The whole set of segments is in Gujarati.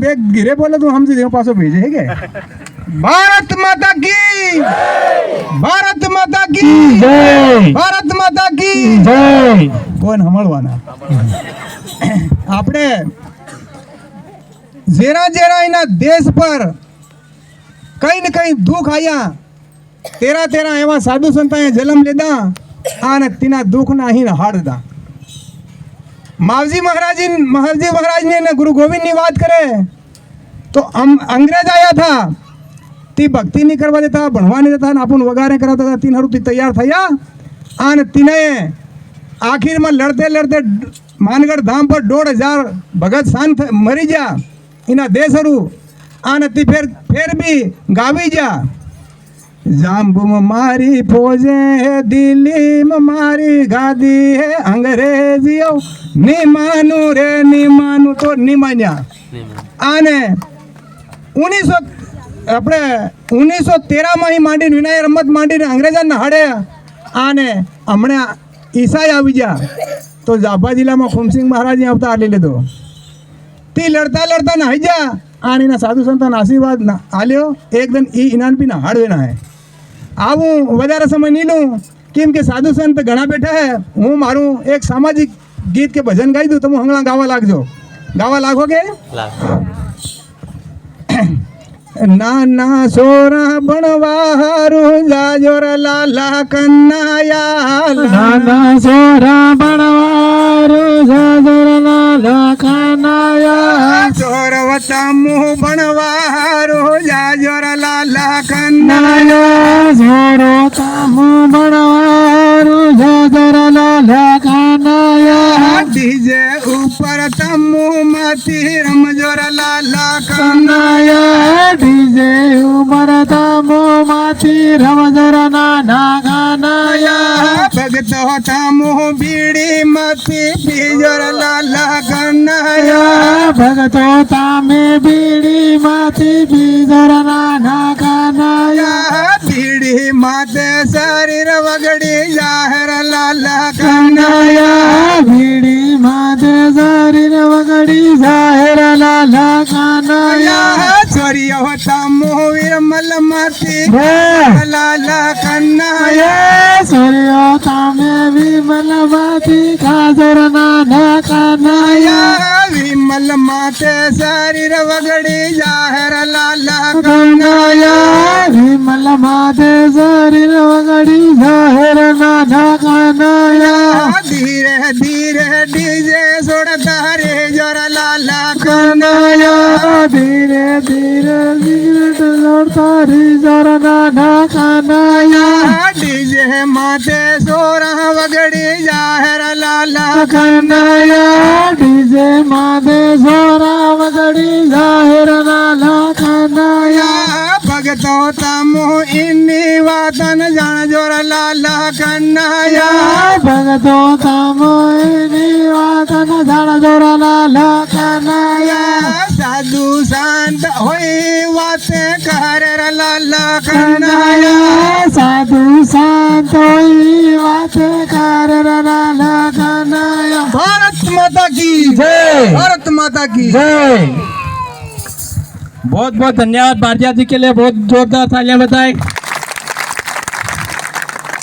બેગ ઘીરે બોલે તો સમજી દેવું પાછો ભેજે હે કે ભારત માતા કી ભારત માતા કી જય ભારત માતા કી જય કોણ હમળવાના આપણે જેરા જેરા એના દેશ પર કઈ ને કઈ દુઃખ આયા તેરા તેરા એવા સાધુ સંતાએ જન્મ લીધા અને તેના દુઃખના અહીં હાડતા માવજી મહારાજ ને ગુરુ ગોવિંદ ની વાત કરે તો અંગ્રેજ આયા था ती भक्ति नहीं करवा देता भणवा नहीं देता अपन वगारे कराता था तीन हरू तैयार थया અને તીને આખિર માં લડતે લડતે માનગઢ ધામ પર 1,500 ભગત શાંત મરી જા એના દેશ હરુ અને તી ફેર બી ગાવી જા જાંબુમ મારી ફોજે હે દિલ્હી માં મારી ગાદી હે અંગ્રેજીઓ નિમાનું રે નિમાનું તો નિમાન્યા અને 1900 આપણે 1913 માં ही માંડીને વિનાય રમત માંડીને અંગ્રેજાના હાડે આને હમણાં ઈસાઈ આવી જા તો જાફા જિલ્લામાં ખુમસિંગ મહારાજે અવતાર લઈ લીધો તે લડતા લડતા નાહી જા આણીના સાધુ સંતાન આશીર્વાદ આલ્યો એકદમ ઈ ઇનાન પી ના હાડવે ના હે આવું વધારે સમય નહીં લઉં કેમ કે સાધુ સંત ઘણા બેઠા હે હું મારું એક સામાજિક ગીત કે ભજન ગાઈ દઉં તમે હંગલા ગાવા લાગજો ગાવા લાગો કે નાના સોરા ભણવારું જાજોર લાલા કન્નાયા નાના સોરા ભણવારું જાજોર લાલા કન્નાયા ચોરવતા મુહ ભણવારું જાજોર લાલા કન્નાયા જોરો તામુ ભણવારું જાજોર લાલા કન્નાયા ડીજે ઉપર તમુ માથી રમજોર લાલા કન્નાયા ડીજે ઉપર તામુ માથી રમજોર નાના કન્નાયા ભગતો તમુ બીડી માથી પીજોર લાલા કન્નાયા ભગતો તામે બીડી માથી બીજોર નાના કન્નાયા બીડી માતે શરીર વગડી જાહેર લાલા કન્નાયા બીડી માથે શરીર વગડી જાહેર લાલા કન્નાયા ચોરીઓ તમુ વિરમલ માથી લાલા કન્નાયા કન્નાયા સૂર્યો તામે વિમલ માથી ખાજર નાના કન્નાયા વિમલ માતે શરીર વગડી જાહેર લાલા કન્નાયા વિમલ માથે શરીર વગડી જાહેર નાના કન્નાયા ધીરે ધીરે ડીજે છોડતા રે જોર લાલા કન્નાયા ધીરે ધીરે સિગરેટ લડતા રીજર નાના કન્નાયા ડીજે માતે સોરા વગડી જાહેર લાલા કન્નાયા ડીજે માથે સોરા વગડી જાહેર નાના કન્નાયા ભગતો તમુ ઇની વાતન જાણ જોર લાલા કન્નાયા ભગતો તામોની વાતન જાણ જોર લાલા કન્નાયા સાધુ શાંત હોય વાતે કરે લાલા કન્નાયા કન્નાયા સાધુ સંતોઈ વાતે કરે લાલા કન્નાયા ભારત માતા કી જય भारत माता की जय बहुत बहुत धन्यवाद भारतीय जी के लिए बहुत जोरदार तालियां बताए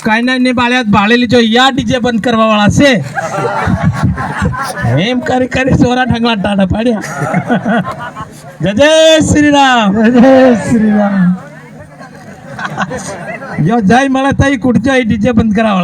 કાયના ને બાળ્યા ભાળેલી જો યા ડીજે બંધ કરવા વાળા છે એમ કરી કરી સોરા ઠંગલા ટાટા પાડ્યા જય શ્રી રામ જય શ્રી રામ જો જય મળે તઈ કુટજો એ ડીજે બંધ કરવા વાળા છે